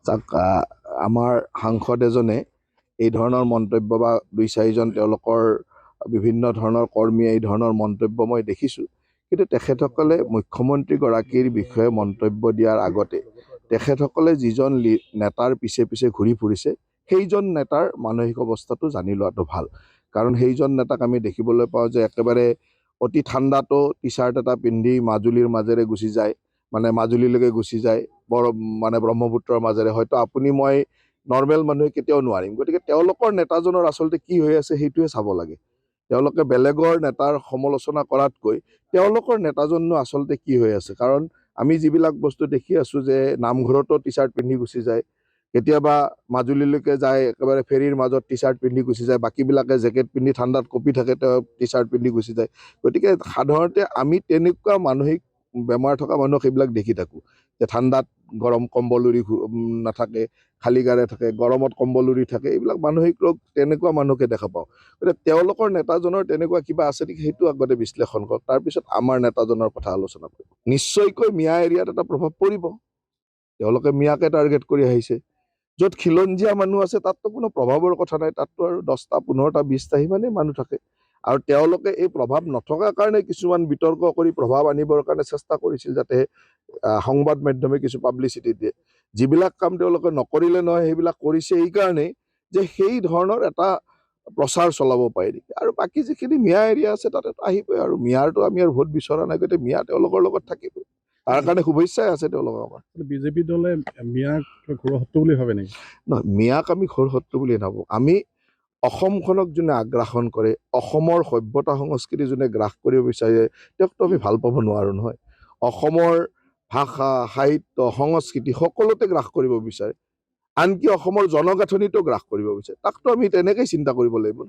চাওক আমাৰ সাংসদ এজনে এই ধৰণৰ মন্তব্য বা দুই চাৰিজন তেওঁলোকৰ বিভিন্ন ধৰণৰ কৰ্মীয়ে এই ধৰণৰ মন্তব্য মই দেখিছোঁ। কিন্তু তেখেতসকলে মুখ্যমন্ত্ৰীগৰাকীৰ বিষয়ে মন্তব্য দিয়াৰ আগতে তেখেতসকলে যিজন নেতাৰ পিছে পিছে ঘূৰি ফুৰিছে সেইজন নেতাৰ মানসিক অৱস্থাটো জানি লোৱাটো ভাল। কাৰণ সেইজন নেতাক আমি দেখিবলৈ পাওঁ যে একেবাৰে অতি ঠাণ্ডাতো টি চাৰ্ট এটা পিন্ধি মাজুলীৰ মাজেৰে গুচি যায়, মানে মাজুলীলৈকে গুচি যায়, মানে ব্ৰহ্মপুত্ৰৰ মাজেৰে। হয়তো আপুনি মই নৰ্মেল মানুহে কেতিয়াও নোৱাৰিম। গতিকে তেওঁলোকৰ নেতাজনৰ আচলতে কি হৈ আছে সেইটোৱে চাব লাগে। তেওঁলোকে বেলেগৰ নেতাৰ সমালোচনা কৰাতকৈ তেওঁলোকৰ নেতাজনো আচলতে কি হৈ আছে। কাৰণ আমি যিবিলাক বস্তু দেখি আছোঁ যে নামঘৰতো টি চাৰ্ট পিন্ধি গুচি যায়, কেতিয়াবা মাজুলীলৈকে যায় একেবাৰে ফেৰীৰ মাজত টি চাৰ্ট পিন্ধি গুচি যায়, বাকীবিলাকে জেকেট পিন্ধি ঠাণ্ডাত কঁপি থাকে, তেওঁ টি চাৰ্ট পিন্ধি গুচি যায়। গতিকে সাধাৰণতে আমি তেনেকুৱা মানসিক বেমাৰ থকা মানুহক সেইবিলাক দেখি থাকোঁ যে ঠাণ্ডাত গৰম কম্বল উৰি নাথাকে, খালী গাৰে থাকে, গৰমত কম্বল উৰি থাকে। এইবিলাক মানসিক ৰোগ তেনেকুৱা মানুহকে দেখা পাওঁ। গতিকে তেওঁলোকৰ নেতাজনৰ তেনেকুৱা কিবা আছে নেকি সেইটো আগতে বিশ্লেষণ কৰক, তাৰপিছত আমাৰ নেতাজনৰ কথা আলোচনা কৰিব। নিশ্চয়কৈ মিয়া এৰিয়াত এটা প্ৰভাৱ পৰিব। তেওঁলোকে মিয়াকে টাৰ্গেট কৰি আহিছে। য'ত খিলঞ্জীয়া মানুহ আছে তাততো কোনো প্ৰভাৱৰ কথা নাই, তাততো আৰু 10টা 15টা 20টা সিমানেই মানুহ থাকে। আৰু তেওঁলোকে এই প্ৰভাৱ নথকাৰ কাৰণে কিছুমান বিতৰ্ক কৰি প্ৰভাৱ আনিবৰ কাৰণে চেষ্টা কৰিছিল, যাতে সংবাদ মাধ্যমে কিছু পাব্লিচিটি দিয়ে। যিবিলাক কাম তেওঁলোকে নকৰিলে নহয় সেইবিলাক কৰিছে এইকাৰণেই যে সেই ধৰণৰ এটা প্ৰচাৰ চলাব পাৰি। আৰু বাকী যিখিনি মিয়া এৰিয়া আছে তাতে আহিবই, আৰু মিয়াৰটো আমি আৰু ভোট বিচৰা নাই, গতিকে মিয়া তেওঁলোকৰ লগত থাকিব। তাৰ কাৰণে শুভেচ্ছাই আছে তেওঁলোকৰ আমাৰ। বিজেপি দলে মিয়াক ঘৰুৱা শত্ৰু বুলি ভাবে নেকি? নহয়, মিয়াক আমি ঘৰুৱা শত্ৰু বুলি নাভাবোঁ। আমি অসমখনক যোনে আগ্ৰাসন কৰে, অসমৰ সভ্যতা সংস্কৃতি যোনে গ্ৰাস কৰিব বিচাৰে, তেওঁকতো আমি ভাল পাব নোৱাৰোঁ নহয়। অসমৰ ভাষা সাহিত্য সংস্কৃতি সকলোতে গ্ৰাস কৰিব বিচাৰে, আনকি অসমৰ জনগাঁথনিটো গ্ৰাস কৰিব বিচাৰে, তাকতো আমি তেনেকেই চিন্তা কৰিব লাগিব।